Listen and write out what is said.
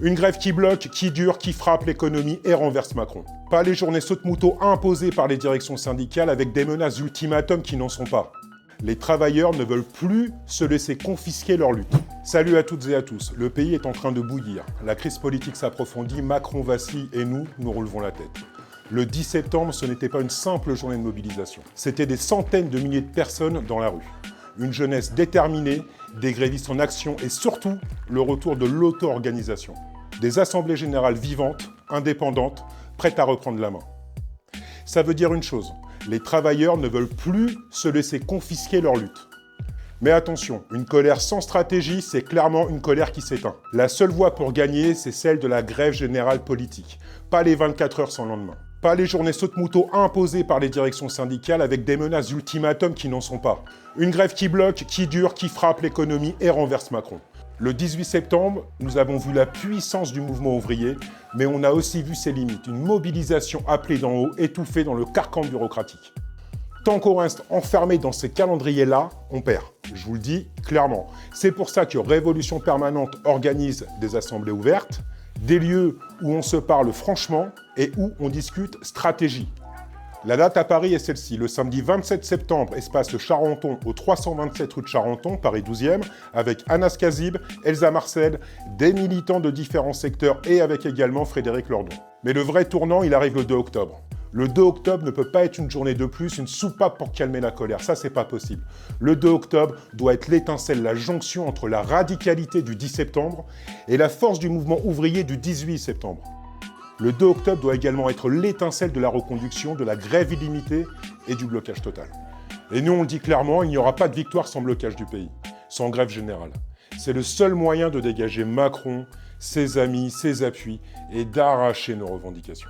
Une grève qui bloque, qui dure, qui frappe l'économie et renverse Macron. Pas les journées saute-mouton imposées par les directions syndicales avec des menaces d'ultimatum qui n'en sont pas. Les travailleurs ne veulent plus se laisser confisquer leur lutte. Salut à toutes et à tous, le pays est en train de bouillir. La crise politique s'approfondit, Macron vacille et nous relevons la tête. Le 10 septembre, ce n'était pas une simple journée de mobilisation. C'était des centaines de milliers de personnes dans la rue. Une jeunesse déterminée, des grévistes en action et surtout le retour de l'auto-organisation. Des assemblées générales vivantes, indépendantes, prêtes à reprendre la main. Ça veut dire une chose, les travailleurs ne veulent plus se laisser confisquer leur lutte. Mais attention, une colère sans stratégie, c'est clairement une colère qui s'éteint. La seule voie pour gagner, c'est celle de la grève générale politique. Pas les 24 heures sans lendemain. Pas les journées saute-mouton imposées par les directions syndicales avec des menaces d'ultimatum qui n'en sont pas. Une grève qui bloque, qui dure, qui frappe l'économie et renverse Macron. Le 18 septembre, nous avons vu la puissance du mouvement ouvrier, mais on a aussi vu ses limites. Une mobilisation appelée d'en haut, étouffée dans le carcan bureaucratique. Tant qu'on reste enfermé dans ces calendriers-là, on perd. Je vous le dis clairement. C'est pour ça que Révolution Permanente organise des assemblées ouvertes, des lieux où on se parle franchement et où on discute stratégie. La date à Paris est celle-ci, le samedi 27 septembre, espace Charenton, au 327 rue de Charenton, Paris 12e, avec Anas Kazib, Elsa Marcel, des militants de différents secteurs et avec également Frédéric Lordon. Mais le vrai tournant, il arrive le 2 octobre. Le 2 octobre ne peut pas être une journée de plus, une soupape pour calmer la colère, ça c'est pas possible. Le 2 octobre doit être l'étincelle, la jonction entre la radicalité du 10 septembre et la force du mouvement ouvrier du 18 septembre. Le 2 octobre doit également être l'étincelle de la reconduction, de la grève illimitée et du blocage total. Et nous on le dit clairement, il n'y aura pas de victoire sans blocage du pays, sans grève générale. C'est le seul moyen de dégager Macron, ses amis, ses appuis et d'arracher nos revendications.